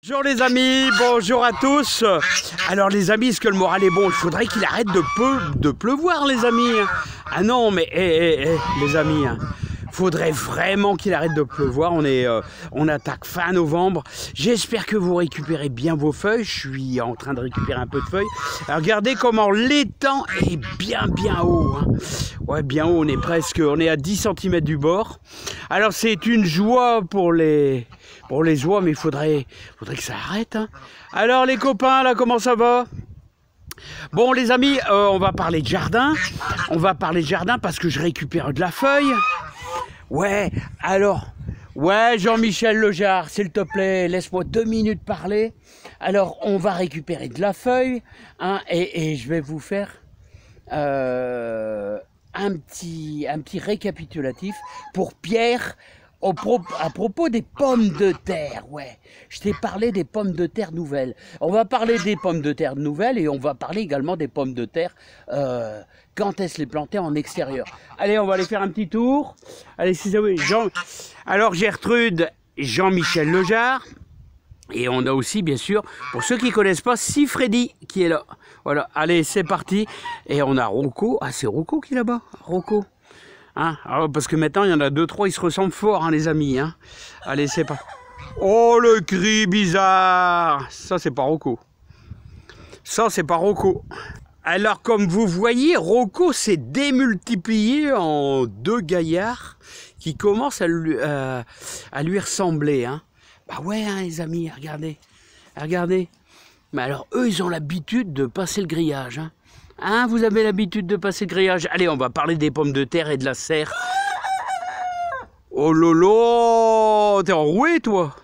Bonjour les amis, bonjour à tous. Alors les amis, est-ce que le moral est bon? Il faudrait qu'il arrête de pleuvoir les amis. Ah non mais les amis, faudrait vraiment qu'il arrête de pleuvoir. On attaque fin novembre. J'espère que vous récupérez bien vos feuilles. Je suis en train de récupérer un peu de feuilles. Alors, regardez comment l'étang est bien haut. Ouais, bien haut, on est à 10 cm du bord. Alors c'est une joie pour les oies, mais il faudrait que ça arrête. Alors les copains, là, comment ça va? Bon les amis, on va parler de jardin. On va parler de jardin parce que je récupère de la feuille. Ouais, alors, ouais, Jean-Michel Lejard, s'il te plaît, laisse-moi 2 minutes parler. Alors, on va récupérer de la feuille, et je vais vous faire un petit récapitulatif pour Pierre à propos des pommes de terre. Ouais, je t'ai parlé des pommes de terre nouvelles. On va parler des pommes de terre nouvelles et on va parler également des pommes de terre quand est-ce les planter en extérieur. Allez, on va aller faire un petit tour. Allez, si ça veut, alors Gertrude, Jean-Michel Lejard. Et on a aussi, bien sûr, pour ceux qui ne connaissent pas, Freddy qui est là. Voilà, allez, c'est parti. Et on a Rocco. Ah, c'est Rocco qui est là-bas, Rocco. Alors, parce que maintenant, il y en a 2-3, ils se ressemblent fort, les amis. Allez, c'est pas. Oh, le cri bizarre. Ça, c'est pas Rocco. Ça, c'est pas Rocco. Alors, comme vous voyez, Rocco s'est démultiplié en 2 gaillards qui commencent à lui ressembler. Bah ouais, les amis, regardez. Regardez. Mais alors, eux, ils ont l'habitude de passer le grillage. Vous avez l'habitude de passer le grillage. Allez, on va parler des pommes de terre et de la serre. Oh lolo, t'es enroué, toi?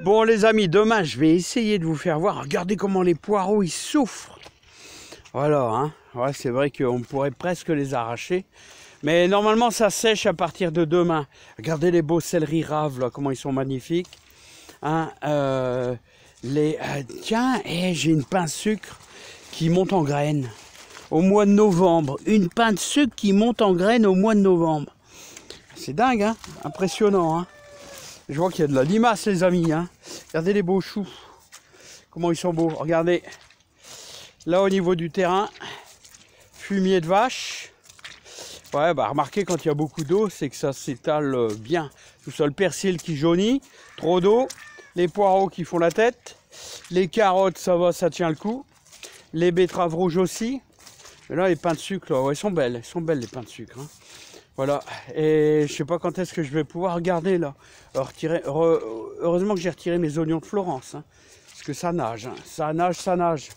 Bon, les amis, demain, je vais essayer de vous faire voir. Regardez comment les poireaux, ils souffrent. Voilà, ouais, c'est vrai qu'on pourrait presque les arracher. Mais normalement, ça sèche à partir de demain. Regardez les beaux céleri raves, là, comment ils sont magnifiques. Tiens, j'ai une pince sucre qui monte en graines au mois de novembre. Une pince de sucre qui monte en graines au mois de novembre. C'est dingue, impressionnant. Je vois qu'il y a de la limace, les amis. Regardez les beaux choux. Comment ils sont beaux. Regardez. Là, au niveau du terrain, fumier de vache. Ouais, bah remarquez, quand il y a beaucoup d'eau, c'est que ça s'étale bien. Tout ça, le persil qui jaunit, trop d'eau. Les poireaux qui font la tête. Les carottes, ça va, ça tient le coup. Les betteraves rouges aussi. Et là, les pains de sucre, là, ouais, elles sont belles les pains de sucre. Voilà. Et je sais pas quand est-ce que je vais pouvoir regarder là. Heureusement que j'ai retiré mes oignons de Florence. Parce que ça nage, ça nage.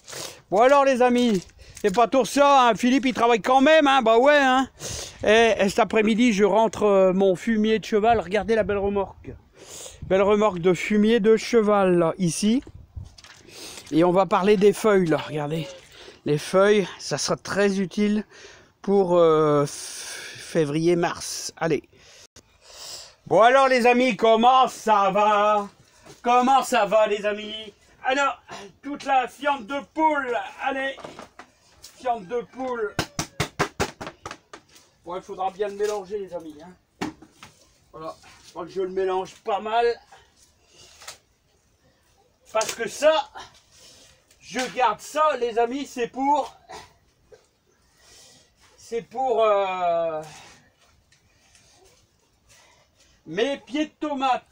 Bon alors les amis, c'est pas tout ça, Philippe il travaille quand même, bah ouais. Et cet après-midi, je rentre mon fumier de cheval. Regardez la belle remorque. Belle remorque de fumier de cheval, là, ici. Et on va parler des feuilles, là, regardez. Les feuilles, ça sera très utile pour février-mars. Allez. Bon alors les amis, comment ça va? Comment ça va les amis? Alors, toute la fiente de poule, allez. Fiente de poule. Bon, il faudra bien le mélanger les amis. Voilà, je crois que je le mélange pas mal. Parce que ça... Je garde ça, les amis, c'est pour mes pieds de tomates.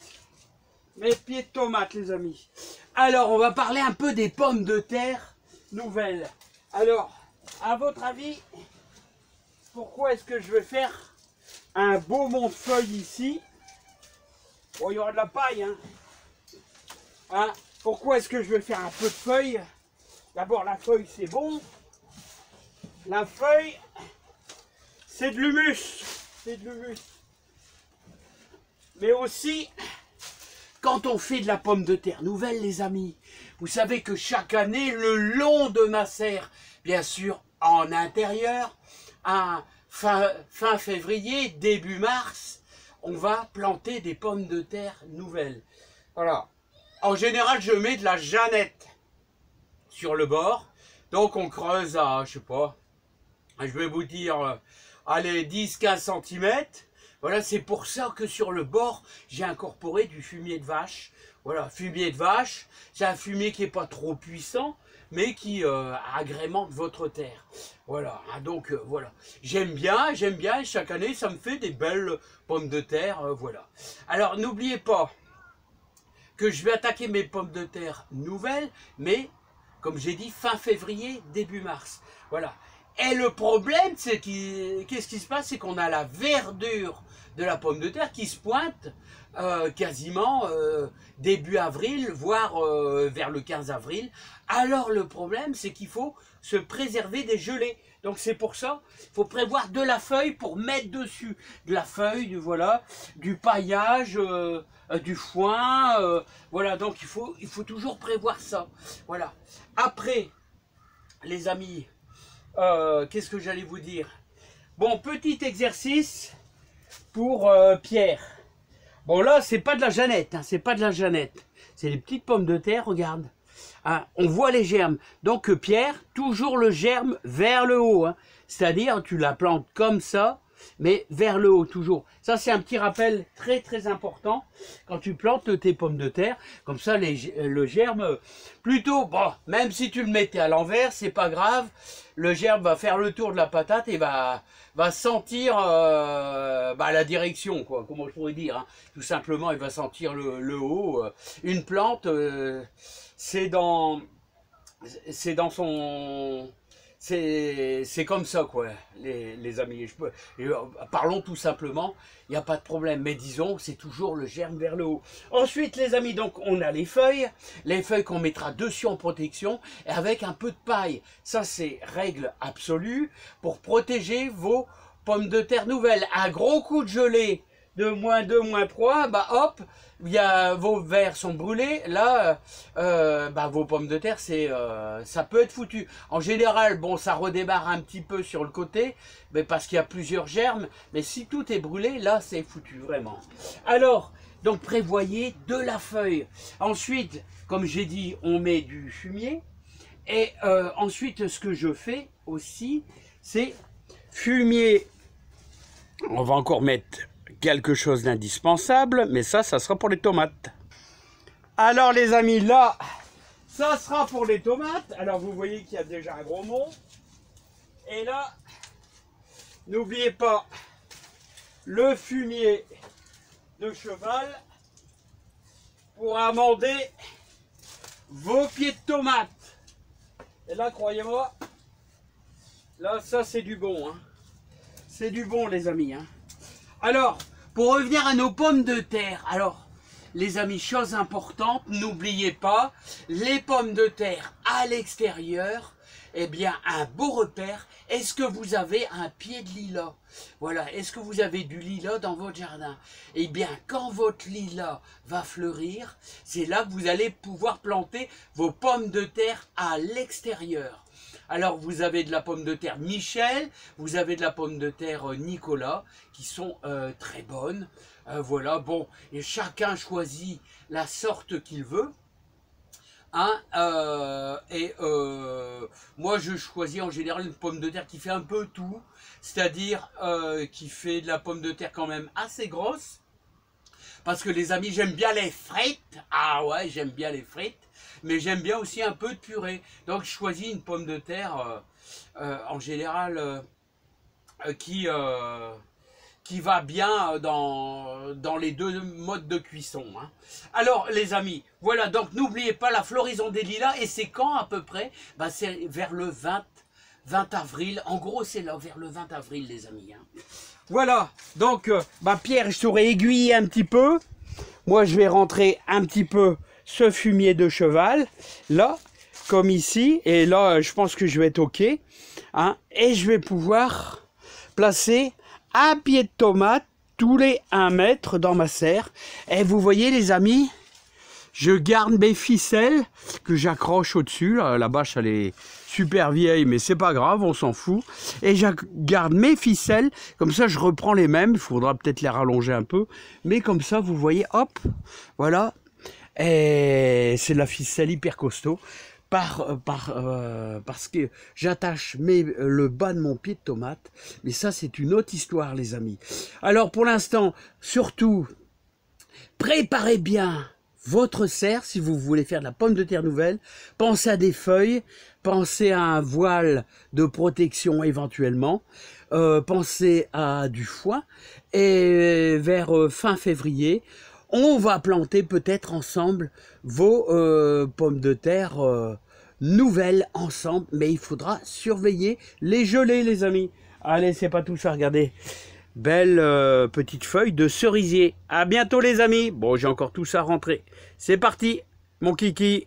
Mes pieds de tomates, les amis. Alors, on va parler un peu des pommes de terre nouvelles. Alors, à votre avis, pourquoi est-ce que je vais faire un beau mont de feuilles ici? Bon, il y aura de la paille, pourquoi est-ce que je vais faire un peu de feuilles? D'abord, la feuille, c'est bon. La feuille, c'est de l'humus. C'est de l'humus. Mais aussi, quand on fait de la pomme de terre nouvelle, les amis, vous savez que chaque année, le long de ma serre, bien sûr, en intérieur, fin février, début mars, on va planter des pommes de terre nouvelles. Voilà. En général, je mets de la jeannette sur le bord, donc on creuse à, je sais pas, je vais vous dire, allez, 10-15 cm. Voilà, c'est pour ça que sur le bord, j'ai incorporé du fumier de vache. Voilà, fumier de vache, c'est un fumier qui n'est pas trop puissant, mais qui agrémente votre terre. Voilà, hein, donc voilà. J'aime bien, et chaque année, ça me fait des belles pommes de terre, voilà. Alors, n'oubliez pas que je vais attaquer mes pommes de terre nouvelles, mais, comme j'ai dit, fin février, début mars. Voilà. Et le problème, c'est qu'est-ce qui se passe, c'est qu'on a la verdure de la pomme de terre qui se pointe quasiment début avril, voire vers le 15 avril. Alors le problème, c'est qu'il faut se préserver des gelées. Donc c'est pour ça, il faut prévoir de la feuille pour mettre dessus. De la feuille, voilà, du paillage, du foin, voilà, donc il faut toujours prévoir ça. Voilà. Après, les amis, qu'est-ce que j'allais vous dire? Bon, petit exercice pour Pierre. Bon, là, c'est pas de la Jeannette, hein, c'est pas de la Jeannette. C'est les petites pommes de terre, regarde. Hein, on voit les germes. Donc, Pierre, toujours le germe vers le haut. Hein. C'est-à-dire, tu la plantes comme ça, mais vers le haut, toujours. Ça, c'est un petit rappel très, très important. Quand tu plantes tes pommes de terre, comme ça, le germe, plutôt, bon, même si tu le mettais à l'envers, c'est pas grave. Le germe va faire le tour de la patate et va sentir la direction, quoi, comment je pourrais dire. Hein. Tout simplement, il va sentir le haut. Une plante, c'est dans son... C'est comme ça, quoi, les amis. Parlons tout simplement, il n'y a pas de problème. Mais disons, c'est toujours le germe vers le haut. Ensuite, les amis, donc on a les feuilles qu'on mettra dessus en protection, et avec un peu de paille. Ça, c'est règle absolue pour protéger vos pommes de terre nouvelles. Un gros coup de gelée de -2, -3, bah hop, vos verres sont brûlés, là, vos pommes de terre, ça peut être foutu. En général, bon, ça redémarre un petit peu sur le côté, mais parce qu'il y a plusieurs germes, mais si tout est brûlé, là, c'est foutu, vraiment. Alors, donc prévoyez de la feuille. Ensuite, comme j'ai dit, on met du fumier, et ensuite, ce que je fais aussi, c'est fumier. On va encore mettre quelque chose d'indispensable, mais ça sera pour les tomates. Alors les amis, là, ça sera pour les tomates. Alors vous voyez qu'il y a déjà un gros mont. Et là, n'oubliez pas le fumier de cheval pour amender vos pieds de tomates. Et là, croyez-moi, là, ça c'est du bon. Hein. C'est du bon, les amis. Hein. Alors, pour revenir à nos pommes de terre, alors, les amis, chose importante, n'oubliez pas, les pommes de terre à l'extérieur, eh bien, un beau repère, est-ce que vous avez un pied de lilas? Voilà, est-ce que vous avez du lilas dans votre jardin? Eh bien, quand votre lilas va fleurir, c'est là que vous allez pouvoir planter vos pommes de terre à l'extérieur. Alors, vous avez de la pomme de terre Michel, vous avez de la pomme de terre Nicolas, qui sont très bonnes. Voilà, bon, et chacun choisit la sorte qu'il veut. Hein, moi, je choisis en général une pomme de terre qui fait un peu tout, c'est-à-dire qui fait de la pomme de terre quand même assez grosse. Parce que les amis, j'aime bien les frites. Ah ouais, j'aime bien les frites. Mais j'aime bien aussi un peu de purée. Donc je choisis une pomme de terre en général qui va bien dans les deux modes de cuisson. Hein. Alors les amis, voilà, donc n'oubliez pas la floraison des lilas. Et c'est quand à peu près? C'est vers le 20 avril. En gros, c'est là, vers le 20 avril, les amis. Hein. Voilà, donc Pierre, je t'aurais aiguillé un petit peu. Moi, je vais rentrer un petit peu ce fumier de cheval, là, comme ici. Et là, je pense que je vais être OK. Hein, et je vais pouvoir placer un pied de tomate tous les 1 mètre dans ma serre. Et vous voyez, les amis, je garde mes ficelles que j'accroche au-dessus. La bâche, elle est super vieille, mais c'est pas grave, on s'en fout. Et je garde mes ficelles, comme ça je reprends les mêmes. Il faudra peut-être les rallonger un peu. Mais comme ça, vous voyez, hop, voilà. Et c'est de la ficelle hyper costaud. Parce que j'attache le bas de mon pied de tomate. Mais ça, c'est une autre histoire, les amis. Alors, pour l'instant, surtout, préparez bien votre serre, si vous voulez faire de la pomme de terre nouvelle, pensez à des feuilles, pensez à un voile de protection éventuellement, pensez à du foin, et vers fin février, on va planter peut-être ensemble vos pommes de terre nouvelles ensemble, mais il faudra surveiller les gelées, les amis. Allez, c'est pas tout ça, regardez. Belle petite feuille de cerisier. À bientôt les amis. Bon, j'ai encore tout ça à rentrer. C'est parti, mon kiki.